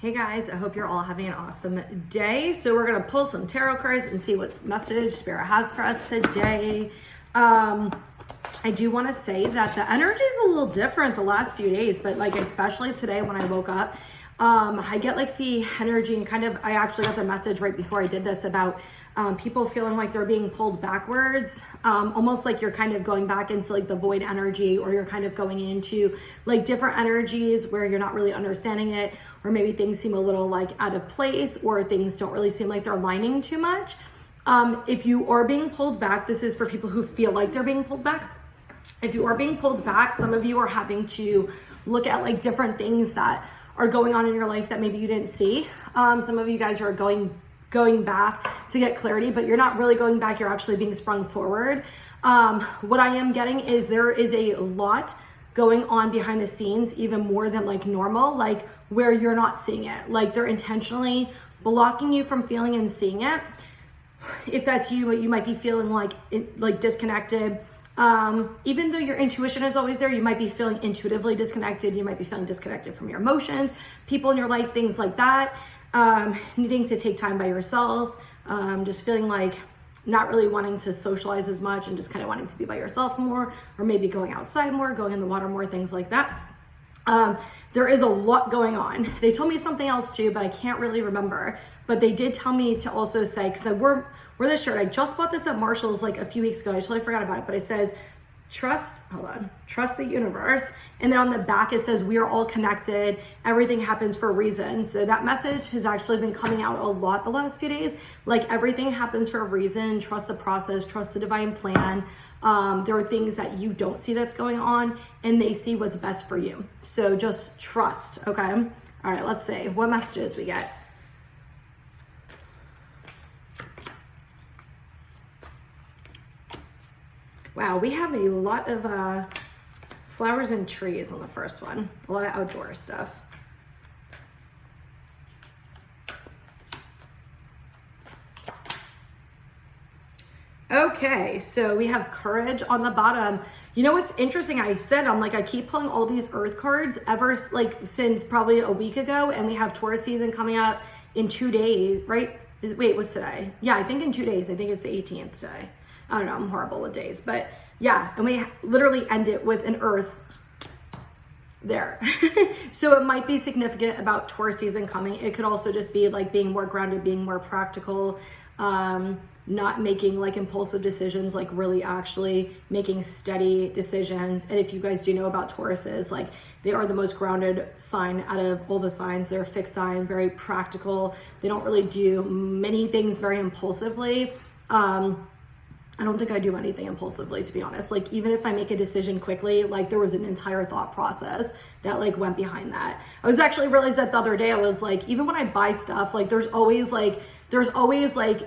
Hey guys, I hope you're all having an awesome day. So we're gonna pull some tarot cards and see what message Spirit has for us today. I do want to say that the energy is a little different the last few days, but like especially today when I woke up, I get like the energy and I actually got the message right before I did this about people feeling like they're being pulled backwards, almost like you're kind of going back into like the void energy, or you're kind of going into like different energies where you're not really understanding it, or maybe things seem a little like out of place, or things don't really seem like they're aligning too much. If you are being pulled back, this is for people who feel like they're being pulled back. If you are being pulled back, some of you are having to look at like different things that are going on in your life that maybe you didn't see. Some of you guys are going back to get clarity, but you're not really going back, you're actually being sprung forward. What I am getting is there is a lot going on behind the scenes, even more than like normal, like where you're not seeing it. Like they're intentionally blocking you from feeling and seeing it. If that's you might be feeling like disconnected. Even though your intuition is always there, you might be feeling intuitively disconnected. You might be feeling disconnected from your emotions, people in your life, things like that. Needing to take time by yourself, just feeling like not really wanting to socialize as much and just kind of wanting to be by yourself more, or maybe going outside more, going in the water more, things like that. There is a lot going on. They told me something else too, but I can't really remember. But they did tell me to also say, because I wore this shirt, I just bought this at Marshall's like a few weeks ago. I totally forgot about it, but it says, trust the universe. And then on the back, it says, we are all connected. Everything happens for a reason. So that message has actually been coming out a lot the last few days. Like everything happens for a reason. Trust the process, trust the divine plan. There are things that you don't see that's going on, and they see what's best for you. So just trust, okay? All right, let's see what messages we get. Wow, we have a lot of flowers and trees on the first one. A lot of outdoor stuff. Okay, so we have courage on the bottom. You know what's interesting? I keep pulling all these earth cards ever since probably a week ago, and we have Taurus season coming up in 2 days, right? Wait, what's today? Yeah, I think in 2 days. I think it's the 18th today. I don't know, I'm horrible with days, but yeah, and we literally end it with an earth there. So it might be significant about Taurus season coming. It could also just be like being more grounded, being more practical, not making like impulsive decisions, like really actually making steady decisions. And if you guys do know about Tauruses, like they are the most grounded sign out of all the signs. They're a fixed sign, very practical. They don't really do many things very impulsively. I don't think I do anything impulsively, to be honest. Like even if I make a decision quickly, like there was an entire thought process that like went behind that. I was actually realized that the other day. I was like, even when I buy stuff, like there's always like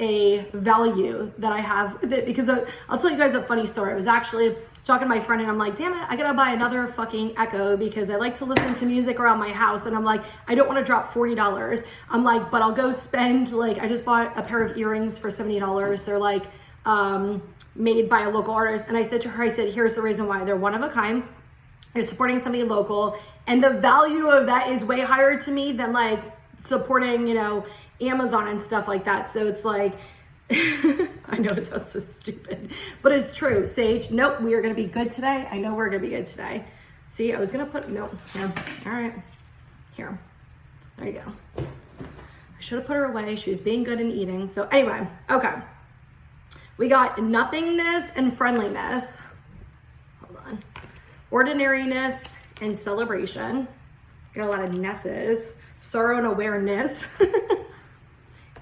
a value that I have with it, because I'll tell you guys a funny story. I was actually talking to my friend and I'm like, damn it, I gotta buy another fucking Echo because I like to listen to music around my house. And I'm like, I don't want to drop $40. I'm like, but I'll go spend, like, I just bought a pair of earrings for $70. They're like, made by a local artist. And I said to her, here's the reason why. They're one of a kind. You're supporting somebody local. And the value of that is way higher to me than like supporting, Amazon and stuff like that. So it's like, I know it sounds so stupid, but it's true. Sage, nope, we are going to be good today. I know we're going to be good today. See, I was going to put, no. All right. Here. There you go. I should have put her away. She was being good and eating. So anyway, okay. We got nothingness and friendliness. Hold on. Ordinariness and celebration. Got a lot of nesses. Sorrow and awareness.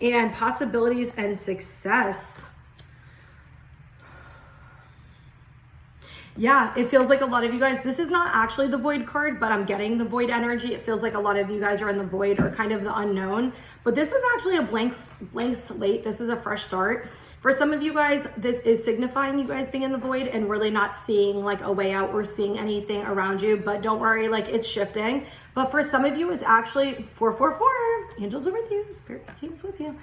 And possibilities and success. Yeah, it feels like a lot of you guys, this is not actually the void card, but I'm getting the void energy. It feels like a lot of you guys are in the void or kind of the unknown, but this is actually a blank slate. This is a fresh start. For some of you guys, this is signifying you guys being in the void and really not seeing like a way out or seeing anything around you, but don't worry, like it's shifting. But for some of you, it's actually 444. Angels are with you, spirit team's with you.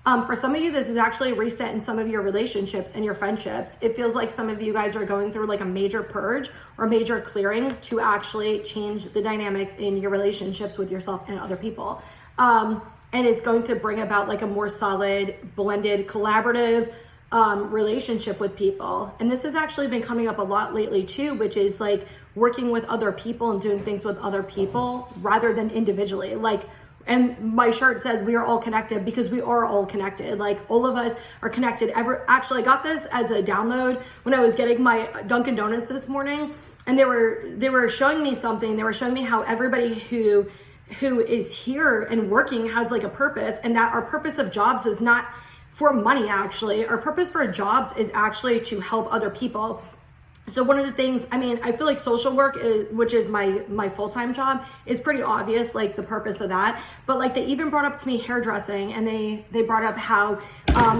For some of you, this is actually a reset in some of your relationships and your friendships. It feels like some of you guys are going through like a major purge or major clearing to actually change the dynamics in your relationships with yourself and other people. And it's going to bring about like a more solid, blended, collaborative relationship with people. And this has actually been coming up a lot lately too, which is like working with other people and doing things with other people rather than individually. Like, and my shirt says we are all connected because we are all connected. Like all of us are connected. Actually, I got this as a download when I was getting my Dunkin' Donuts this morning, and they were showing me something. They were showing me how everybody who is here and working has like a purpose, and that our purpose of jobs is not for money. Actually, our purpose for jobs is actually to help other people. So one of the things, I mean, I feel like social work, which is my full-time job, is pretty obvious, like the purpose of that. But like they even brought up to me hairdressing, and they brought up how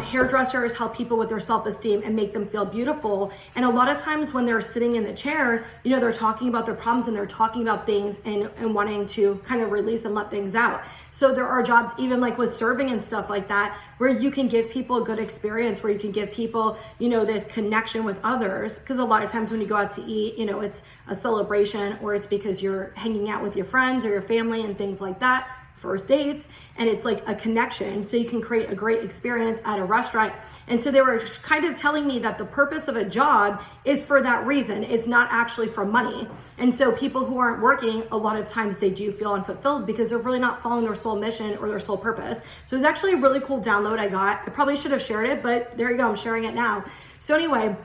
hairdressers help people with their self-esteem and make them feel beautiful. And a lot of times when they're sitting in the chair, you know, they're talking about their problems and they're talking about things and wanting to kind of release and let things out. So there are jobs even like with serving and stuff like that, where you can give people a good experience, where you can give people, you know, this connection with others. Because a lot of times when you go out to eat, you know, it's a celebration, or it's because you're hanging out with your friends or your family and things like that, first dates, and it's like a connection. So you can create a great experience at a restaurant. And so they were kind of telling me that the purpose of a job is for that reason. It's not actually for money. And so people who aren't working, a lot of times they do feel unfulfilled because they're really not following their soul mission or their soul purpose. So it was actually a really cool download I got. I probably should have shared it, but there you go, I'm sharing it now. So anyway,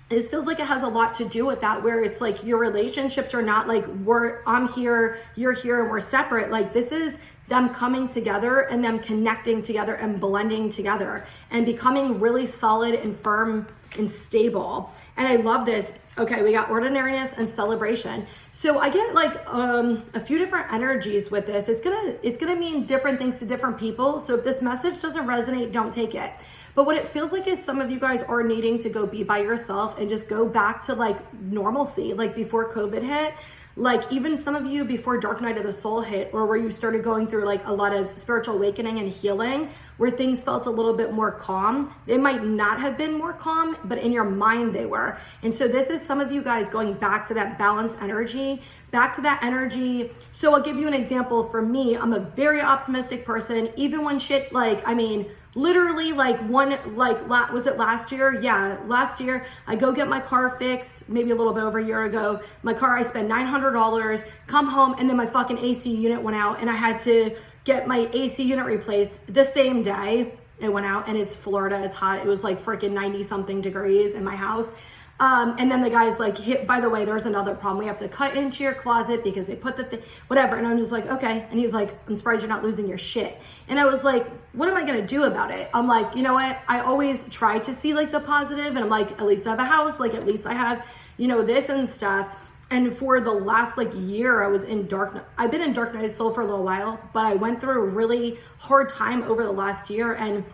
this feels like it has a lot to do with that, where it's like your relationships are not like I'm here, you're here, and we're separate. Like this is them coming together and them connecting together and blending together and becoming really solid and firm and stable. And I love this. Okay, we got ordinariness and celebration. So I get like a few different energies with this. It's gonna mean different things to different people. So if this message doesn't resonate, don't take it. But what it feels like is some of you guys are needing to go be by yourself and just go back to like normalcy, like before COVID hit. Like even some of you before Dark Night of the Soul hit, or where you started going through like a lot of spiritual awakening and healing, where things felt a little bit more calm. They might not have been more calm, but in your mind they were. And so this is some of you guys going back to that balanced energy, back to that energy. So I'll give you an example. For me, I'm a very optimistic person, even when shit, like, I mean, literally was it last year? Yeah, last year I go get my car fixed, maybe a little bit over a year ago. My car, I spent $900, come home, and then my fucking AC unit went out, and I had to get my AC unit replaced the same day it went out. And it's Florida, it's hot. It was like freaking 90 something degrees in my house. And then the guy's like, by the way, there's another problem. We have to cut into your closet because they put whatever. And I'm just like, okay. And he's like, I'm surprised you're not losing your shit. And I was like, what am I going to do about it? I'm like, you know what? I always try to see like the positive, and I'm like, at least I have a house. Like, at least I have, you know, this and stuff. And for the last like year, I've been in Dark Night of Soul for a little while, but I went through a really hard time over the last year, and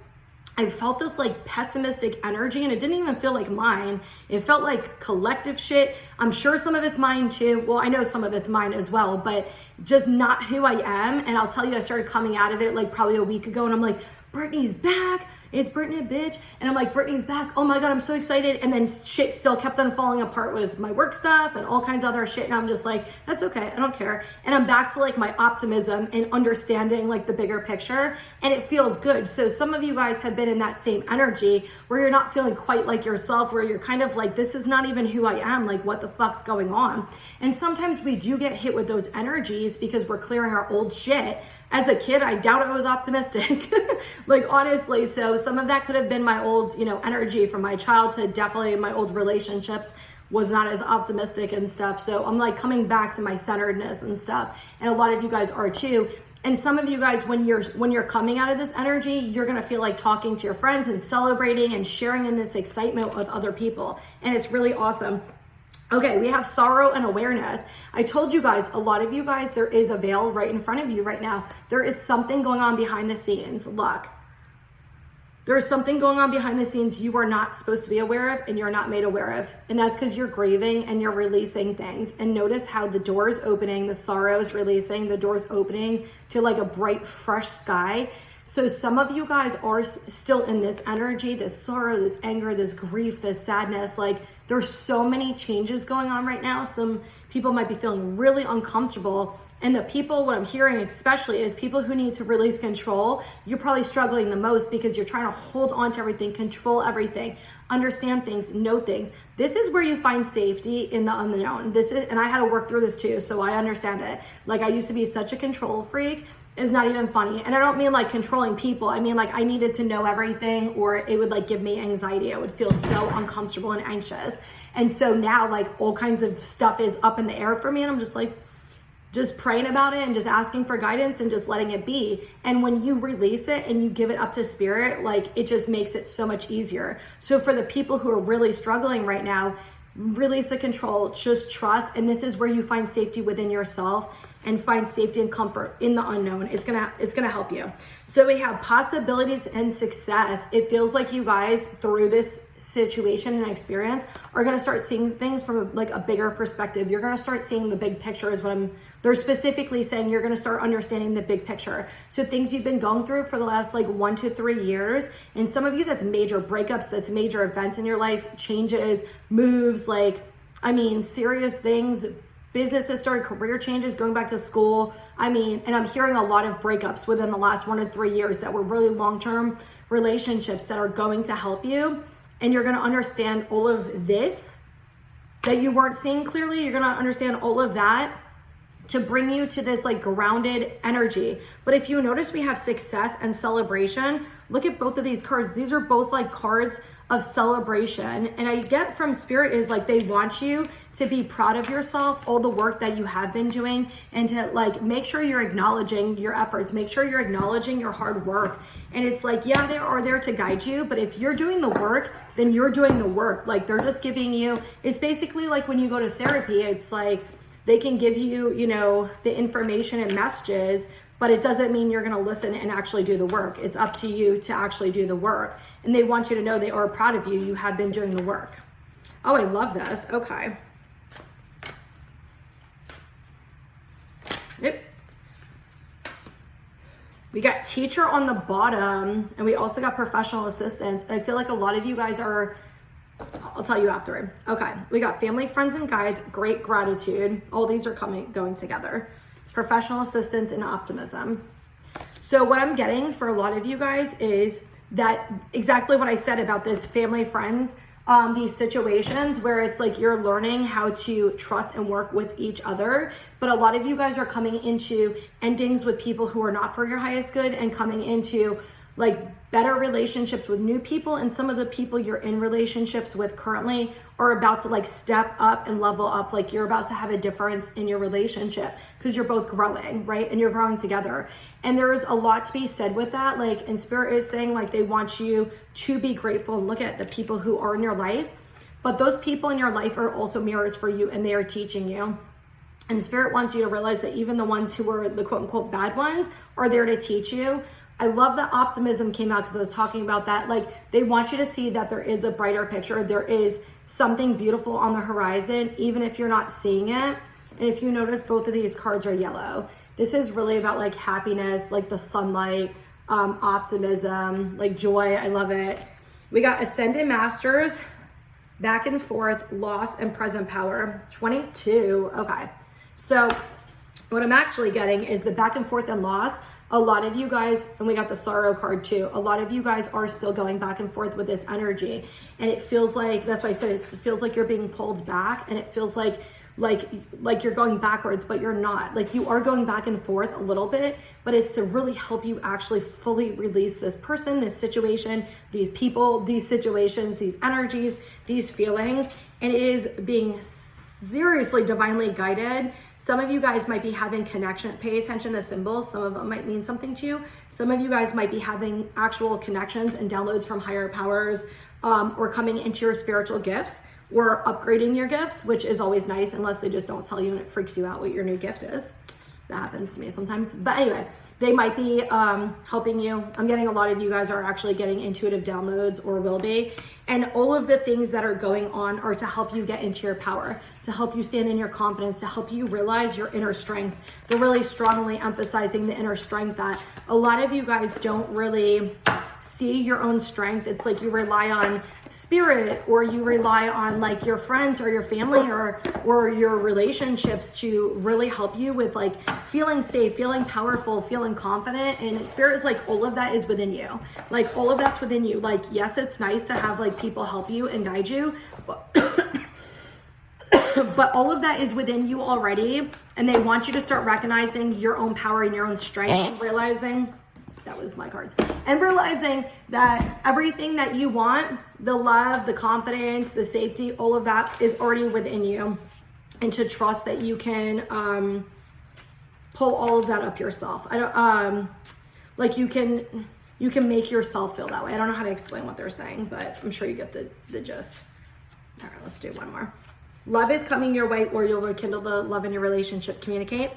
I felt this like pessimistic energy, and it didn't even feel like mine. It felt like collective shit. I'm sure some of it's mine too. Well, I know some of it's mine as well, but just not who I am. And I'll tell you, I started coming out of it like probably a week ago, and I'm like, Brittany's back. It's Brittany, bitch. And I'm like, Brittany's back. Oh my God, I'm so excited. And then shit still kept on falling apart with my work stuff and all kinds of other shit. And I'm just like, that's okay. I don't care. And I'm back to like my optimism and understanding like the bigger picture. And it feels good. So some of you guys have been in that same energy where you're not feeling quite like yourself, where you're kind of like, this is not even who I am. Like, what the fuck's going on? And sometimes we do get hit with those energies because we're clearing our old shit. As a kid, I doubt I was optimistic, like honestly. So some of that could have been my old, you know, energy from my childhood. Definitely my old relationships was not as optimistic and stuff. So I'm like coming back to my centeredness and stuff. And a lot of you guys are too. And some of you guys, when you're coming out of this energy, you're going to feel like talking to your friends and celebrating and sharing in this excitement with other people. And it's really awesome. Okay, we have sorrow and awareness. I told you guys, a lot of you guys, there is a veil right in front of you right now. There is something going on behind the scenes. Look, there is something going on behind the scenes you are not supposed to be aware of, and you're not made aware of. And that's because you're grieving and you're releasing things. And notice how the door is opening, the sorrow is releasing, the door is opening to like a bright, fresh sky. So some of you guys are still in this energy, this sorrow, this anger, this grief, this sadness. Like there's so many changes going on right now. Some people might be feeling really uncomfortable. And the people, what I'm hearing especially, is people who need to release control. You're probably struggling the most because you're trying to hold on to everything, control everything, understand things, know things. This is where you find safety in the unknown. And I had to work through this too, so I understand it. Like I used to be such a control freak. It's not even funny. And I don't mean like controlling people. I mean like I needed to know everything, or it would like give me anxiety. I would feel so uncomfortable and anxious. And so now like all kinds of stuff is up in the air for me, and I'm just like, just praying about it and just asking for guidance and just letting it be. And when you release it and you give it up to spirit, like it just makes it so much easier. So for the people who are really struggling right now, release the control, just trust. And this is where you find safety within yourself and find safety and comfort in the unknown. It's gonna help you. So we have possibilities and success. It feels like you guys through this situation and experience are gonna start seeing things from like a bigger perspective. You're gonna start seeing the big picture is what they're specifically saying. You're gonna start understanding the big picture. So things you've been going through for the last like 1 to 3 years, and some of you that's major breakups, that's major events in your life, changes, moves, like, I mean, serious things, businesses started, career changes, going back to school. I mean, and I'm hearing a lot of breakups within the last 1 to 3 years that were really long-term relationships that are going to help you. And you're going to understand all of this that you weren't seeing clearly. You're going to understand all of that to bring you to this like grounded energy. But if you notice, we have success and celebration. Look at both of these cards. These are both like cards of celebration. And I get from spirit is like they want you to be proud of yourself, all the work that you have been doing, and to like make sure you're acknowledging your efforts, make sure you're acknowledging your hard work. And it's like, yeah, they are there to guide you, but if you're doing the work, then you're doing the work. Like they're just giving you, it's basically like when you go to therapy, it's like they can give you, you know, the information and messages, but it doesn't mean you're going to listen and actually do the work. It's up to you to actually do the work. And they want you to know they are proud of you. You have been doing the work. Oh, I love this. Okay. Yep. We got teacher on the bottom, and we also got professional assistants. I feel like a lot of you guys are, I'll tell you after. Okay, we got family, friends, and guides, great gratitude. All these are going together. Professional assistance and optimism. So what I'm getting for a lot of you guys is that exactly what I said about this family, friends, these situations where it's like you're learning how to trust and work with each other. But a lot of you guys are coming into endings with people who are not for your highest good and coming into like better relationships with new people, and some of the people you're in relationships with currently are about to like step up and level up. Like you're about to have a difference in your relationship because you're both growing, right? And you're growing together. And there is a lot to be said with that. Like, and spirit is saying like they want you to be grateful and look at the people who are in your life, but those people in your life are also mirrors for you, and they are teaching you. And spirit wants you to realize that even the ones who are the quote unquote bad ones are there to teach you. I love that optimism came out because I was talking about that. Like they want you to see that there is a brighter picture. There is something beautiful on the horizon, even if you're not seeing it. And if you notice, both of these cards are yellow. This is really about like happiness, like the sunlight, optimism, like joy. I love it. We got Ascended Masters, back and forth, loss, and present power. 22. Okay. So what I'm actually getting is the back and forth and loss. A lot of you guys, and we got the sorrow card too, a lot of you guys are still going back and forth with this energy. And it feels like, that's why I said it feels like you're being pulled back, and it feels like you're going backwards, but you're not. Like you are going back and forth a little bit, but it's to really help you actually fully release this person, this situation, these people, these situations, these energies, these feelings. And it is being seriously divinely guided. Some of you guys might be having connection. Pay attention to symbols. Some of them might mean something to you. Some of you guys might be having actual connections and downloads from higher powers, or coming into your spiritual gifts, or upgrading your gifts, which is always nice, unless they just don't tell you and it freaks you out what your new gift is. That happens to me sometimes. But anyway, they might be helping you. I'm getting a lot of you guys are actually getting intuitive downloads or will be. And all of the things that are going on are to help you get into your power, to help you stand in your confidence, to help you realize your inner strength. They're really strongly emphasizing the inner strength that a lot of you guys don't really see your own strength. It's like you rely on spirit, or you rely on like your friends or your family or your relationships to really help you with like feeling safe, feeling powerful, feeling confident. And spirit is like all of that is within you. Like all of that's within you. Like, yes, it's nice to have like people help you and guide you, but all of that is within you already. And they want you to start recognizing your own power and your own strength, and realizing that was my cards, and realizing that everything that you want, the love, the confidence, the safety, all of that is already within you, and to trust that you can pull all of that up yourself. I don't like you can make yourself feel that way. I don't know how to explain what they're saying, but I'm sure you get the gist. All right, let's do one more. Love is coming your way, or you'll rekindle the love in your relationship. Communicate.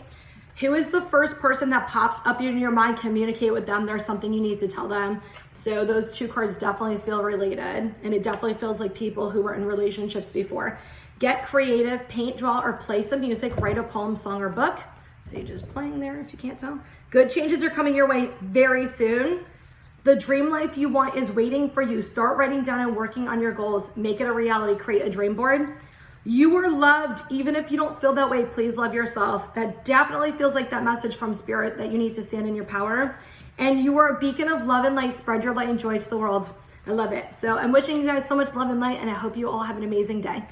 Who is the first person that pops up in your mind? Communicate with them. There's something you need to tell them. So those two cards definitely feel related, and it definitely feels like people who were in relationships before. Get creative, paint, draw, or play some music. Write a poem, song, or book. Sage is playing there if you can't tell. Good changes are coming your way very soon. The dream life you want is waiting for you. Start writing down and working on your goals. Make it a reality. Create a dream board. You are loved, even if you don't feel that way. Please love yourself. That definitely feels like that message from spirit that you need to stand in your power. And you are a beacon of love and light. Spread your light and joy to the world. I love it. So I'm wishing you guys so much love and light, and I hope you all have an amazing day.